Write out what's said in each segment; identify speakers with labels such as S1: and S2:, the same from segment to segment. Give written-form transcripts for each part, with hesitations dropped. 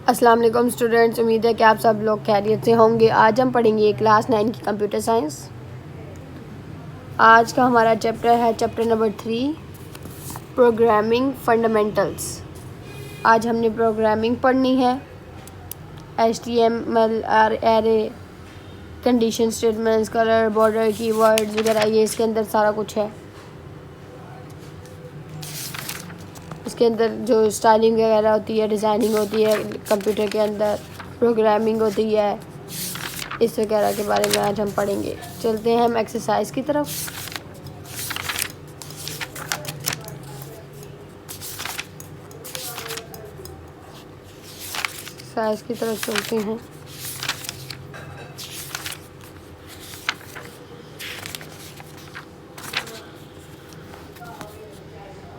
S1: अस्सलाम वालेकुम स्टूडेंट्स, उम्मीद है कि आप सब लोग खैरियत से होंगे। आज हम पढ़ेंगे क्लास 9 की कंप्यूटर साइंस। आज का हमारा चैप्टर है चैप्टर नंबर 3, प्रोग्रामिंग फंडामेंटल्स। आज हमने प्रोग्रामिंग पढ़नी है, HTML, array, condition statements, colour, border, keywords वगैरह, ये इसके अंदर सारा कुछ है। इसके अंदर जो स्टाइलिंग वगैरह होती है, डिज़ाइनिंग होती है कंप्यूटर के अंदर, प्रोग्रामिंग होती है, इस वगैरह के बारे में आज हम पढ़ेंगे। चलते हैं हम एक्सरसाइज की तरफ। एक्सरसाइज की तरफ चलते हैं।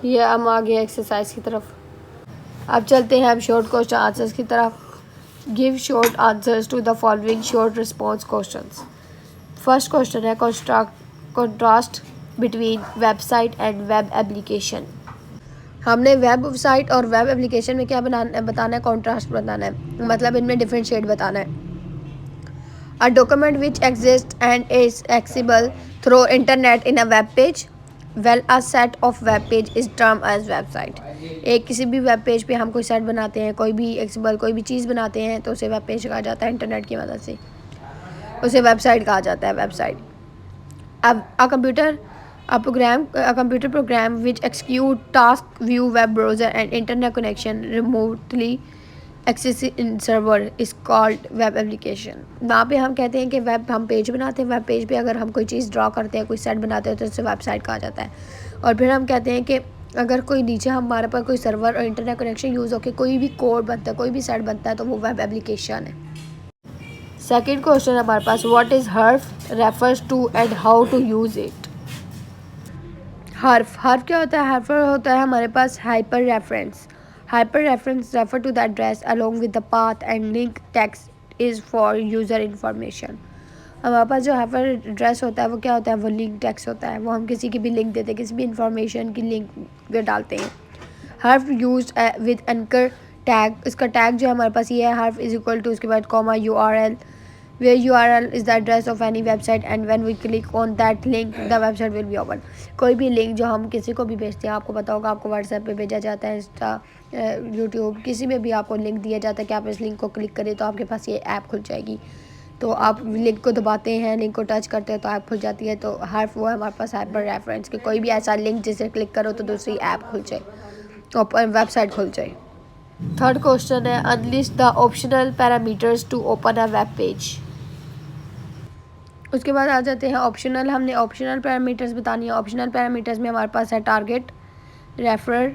S1: ये हम आ गए एक्सरसाइज की तरफ। अब चलते हैं हम शॉर्ट क्वेश्चन आंसर्स की तरफ। Give short answers to the following short response questions. First question है contrast between website and web application. हमने वेबसाइट और वेब एप्लीकेशन में क्या बताना है, कॉन्ट्रास्ट बताना है, मतलब इनमें डिफरेंशिएट बताना है। A document which exist and is accessible through internet in a web page, well a set of web page is term as website. एक किसी भी वेब पेज पे हम कोई सेट बनाते हैं, कोई भी एक्सेसिबल कोई भी चीज़ बनाते हैं, तो उसे वेब पेज कहा जाता है। इंटरनेट की मदद से उसे वेबसाइट कहा जाता है, वेबसाइट। अब a computer program which execute task view web browser and internet connection remotely access in server is called web application। वहाँ पे हम कहते हैं कि वेब हम पेज बनाते हैं, वेब पेज पे अगर हम कोई चीज़ ड्रॉ करते हैं, कोई सेट बनाते हैं, तो उसे वेबसाइट कहा जाता है। और फिर हम कहते हैं कि अगर कोई नीचे हमारे पास कोई सर्वर और इंटरनेट कनेक्शन यूज़ होकर कोई भी कोड बनता है, कोई भी सेट बनता है, तो वो वेब एप्लीकेशन है। सेकेंड क्वेश्चन हमारे पास, what is href refers to and how to use it. Href क्या होता है? हर्फ होता है हमारे पास hyper reference. Hyper reference refer to the address along with the path and link text is for user information. हमारे पास जो हाइपर एड्रेस होता है वो क्या होता है? वो लिंक टेक्स्ट होता है। वो हम किसी की भी लिंक देते हैं, किसी भी इंफॉर्मेशन की लिंक डालते हैं। हर्फ यूज विद एंकर टैग। इसका टैग जो है हमारे पास ये है, हर्फ इज इक्वल टू, उसके बाद comma URL, where URL is the address of any website and when we click on that link the website will be open। कोई भी लिंक जो हम किसी को भी भेजते हैं, आपको पता होगा, आपको व्हाट्सएप पे भेजा जाता है, इंस्टा, यूट्यूब, किसी में भी आपको लिंक दिया जाता है कि आप इस लिंक को क्लिक करें तो आपके पास ये ऐप खुल जाएगी। तो आप लिंक को दबाते हैं, लिंक को टच करते हैं तो ऐप खुल जाती है। तो हर्फ वो है हमारे पास हाइपर रेफरेंस, कि कोई भी ऐसा लिंक जिसे क्लिक करो तो दूसरी ऐप खुल जाए, ओपन वेबसाइट खुल जाए। थर्ड क्वेश्चन है, unlist the optional parameters to open a web page. उसके बाद आ जाते हैं ऑप्शनल। हमने ऑप्शनल पैरामीटर्स बतानी है। ऑप्शनल पैरामीटर्स में हमारे पास है टारगेट, रेफरर,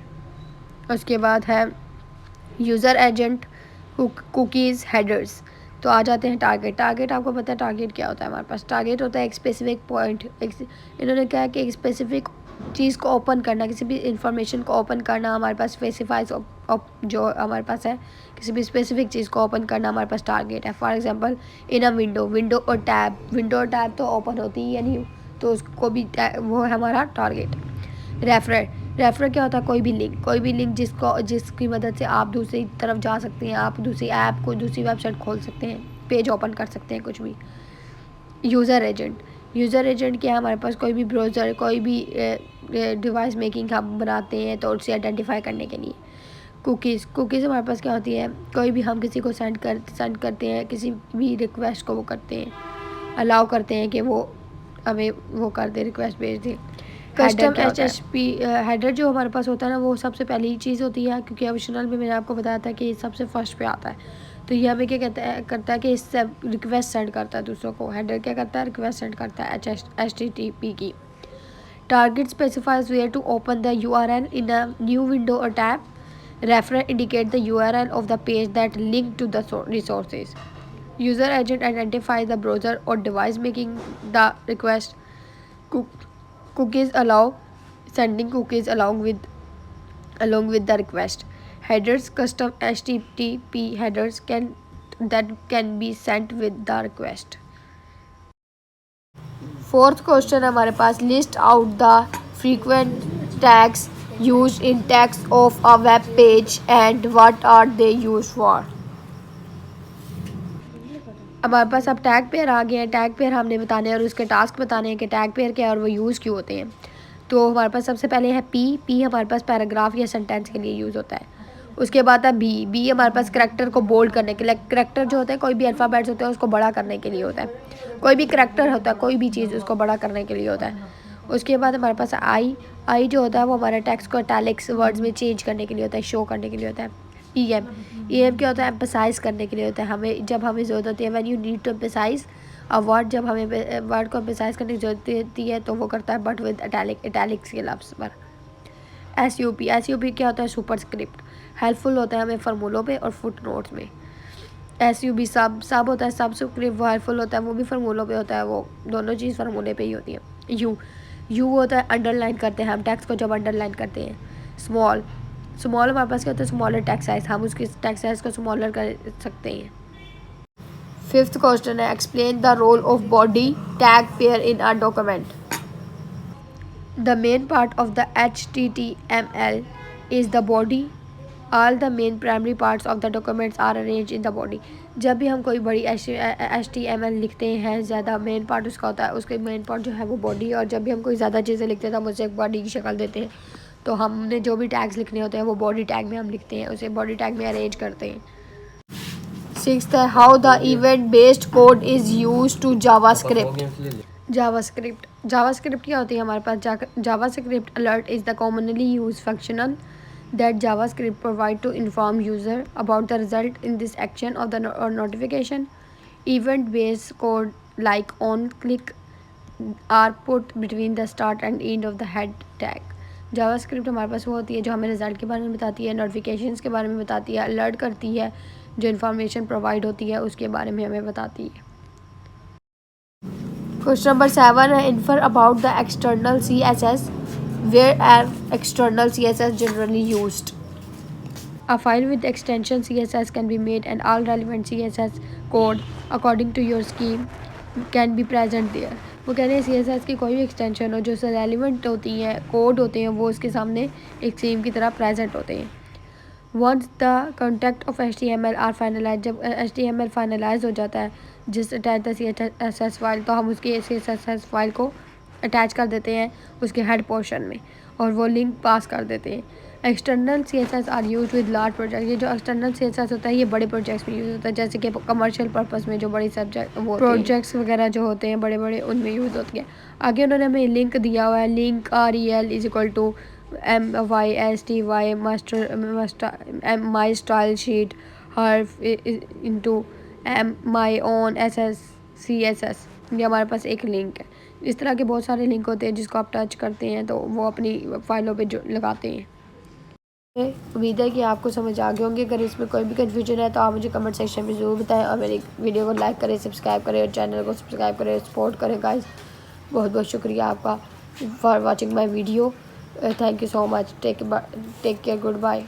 S1: उसके बाद है यूज़र एजेंट, कुकीज़, हेडर्स। तो आ जाते हैं टारगेट। टारगेट आपको पता है टारगेट क्या होता है? हमारे पास टारगेट होता है एक स्पेसिफिक पॉइंट। इन्होंने क्या है कि एक स्पेसिफिक चीज़ को ओपन करना, किसी भी इंफॉर्मेशन को ओपन करना, हमारे पास स्पेसिफाइज जो हमारे पास है, किसी भी स्पेसिफिक चीज़ को ओपन करना हमारे पास टारगेट है। For example in a window और टैब, विंडो और टैब तो ओपन होती ही है नहीं, तो उसको भी वो है हमारा टारगेट। रेफर क्या होता है? कोई भी लिंक जिसकी मदद से आप दूसरी तरफ जा सकते हैं, आप दूसरी ऐप को, दूसरी वेबसाइट खोल सकते हैं, पेज ओपन कर सकते हैं, कुछ भी। यूज़र एजेंट क्या है? हमारे पास कोई भी ब्राउज़र, कोई भी डिवाइस मेकिंग हम बनाते हैं तो उसे आइडेंटिफाई करने के लिए। कुकीज़ हमारे पास क्या होती है? कोई भी हम किसी को सेंड करते हैं, किसी भी रिक्वेस्ट को वो करते हैं, अलाउ करते हैं कि वो हमें वो कर दे, रिक्वेस्ट भेज दे। कस्टम HTTP हेडर जो हमारे पास होता है ना, वो सबसे पहली चीज़ होती है, क्योंकि ऑप्शनल में मैंने आपको बताया था कि ये सबसे फर्स्ट पे आता है। तो ये हमें क्या करता है कि इससे रिक्वेस्ट सेंड करता है दूसरों को। हेडर क्या करता है? रिक्वेस्ट सेंड करता है HTTP की। Target specifies where to open the URL in a new window और tab. Referer indicate the URL of the page that link to the resources. User agent identifies the browser or device making the request. Cookies allow sending cookies along with the request. Headers, custom HTTP headers that can be sent with the request. Fourth question हमारे पास, list out the frequent tags used in text of a web page and what are they used for। हमारे पास अब tag pair आ गए हैं। Tag pair हमने बताने हैं और उसके टास्क बताने हैं कि टैग पेयर क्या है और वो यूज़ क्यों होते हैं। तो हमारे पास सबसे पहले है पी हमारे पास पैराग्राफ या सेंटेंस के लिए यूज़ होता है। उसके बाद है बी हमारे पास करैक्टर को बोल्ड करने के लिए। करैक्टर जो होता है कोई भी अल्फ़ाबेट्स होते हैं उसको बड़ा करने के लिए होता है। कोई भी करैक्टर होता है, कोई भी चीज़ उसको बड़ा करने के लिए होता है। उसके बाद हमारे पास आई जो होता है वो हमारे टेक्स्ट को इटैलिक्स वर्ड्स में चेंज करने के लिए होता है, शो करने के लिए होता है। ई एम क्या होता है? एम्फसाइज करने के लिए होता है। हमें जब हमें ज़रूरत होती है, when you need to emphasize a word, जब हमें वर्ड को एम्फसाइज करने की ज़रूरत होती है तो वो करता है, बट विद इटैलिक्स के लफ्ज़ पर। एस यू पी क्या होता है? सुपरस्क्रिप्ट। हेल्पफुल होता है हमें फार्मूलों पे और फुट नोट्स में। SUB सब होता है, सबस्क्रिप्ट वो हेल्पफुल होता है, वो भी फार्मूलों पे होता है, वो दोनों चीज़ फार्मूले पे ही होती है। यू होता है अंडरलाइन करते हैं हम टेक्स्ट को जब अंडरलाइन करते हैं। स्मॉल हमारे पास क्या होता है? स्मॉलर टेक्स्ट साइज, हम उसके टेक्स्ट साइज को स्मॉलर कर सकते हैं। 5th क्वेश्चन है, explain the role of body tag pair in a document. The main part of the HTML is the body. All the main primary parts of the documents are arranged in the body. जब भी हम कोई बड़ी HTML लिखते हैं, ज़्यादा main part उसका होता है, उसके मेन पार्ट जो है वो बॉडी। और जब भी हम कोई ज़्यादा चीज़ें लिखते हैं तो हम उसे एक बॉडी की शक्ल देते हैं। तो हमने जो भी टैग्स लिखने होते हैं वो बॉडी टैग में हम लिखते हैं, उसे बॉडी टैग में अरेंज करते हैं। 6th है, how the event based code is use to JavaScript क्या होती है? हमारे पास JavaScript alert is the commonly use functional that JavaScript provide to inform user about the result in this action of the notification. Event-based code like on-click are put between the start and end of the head tag. JavaScript हमारे पास वो होती है जो हमें result के बारे में बताती है, नोटिफिकेशंस के बारे में बताती है, अलर्ट करती है, जो इन्फॉर्मेशन प्रोवाइड होती है उसके बारे में हमें बताती है। Question number 7 है, infer about the external CSS. Where are external CSS generally used? A file with extension CSS can be made and all relevant CSS code according to your scheme can be present there. वो कह रहे हैं CSS की कोई भी extension हो जो से रेलिवेंट होती हैं, कोड होते हैं, वो उसके सामने एक सीम की तरह प्रेजेंट होते हैं। Once the content of HTML are finalized, जब HTML फाइनलाइज हो जाता है, जिस अटैच द CSS फाइल, तो हम उसकी CSS फाइल को अटैच कर देते हैं उसके हेड पोर्शन में और वो लिंक पास कर देते हैं। External CSS are use with large project. ये जो एक्सटर्नल CSS होता है ये बड़े प्रोजेक्ट्स में यूज़ होता है, जैसे कि कमर्शियल पर्पस में जो बड़ी सब्जेक्ट वो प्रोजेक्ट्स वगैरह जो होते हैं बड़े बड़े, उनमें यूज़ होती है। आगे उन्होंने हमें लिंक दिया हुआ है, link REL is equal to MYSTY my style sheet href into my own CSS। ये हमारे पास एक लिंक है। इस तरह के बहुत सारे लिंक होते हैं जिसको आप टच करते हैं तो वो अपनी फाइलों पे जो लगाते हैं। उम्मीद है कि आपको समझ आ गए होंगे। अगर इसमें कोई भी कन्फ्यूजन है तो आप मुझे कमेंट सेक्शन में ज़रूर बताएं और मेरी वीडियो को लाइक करें, सब्सक्राइब करें और चैनल को सब्सक्राइब करें, सपोर्ट करें गाइस। बहुत बहुत शुक्रिया आपका for watching my video. Thank you so much. Take care, good bye.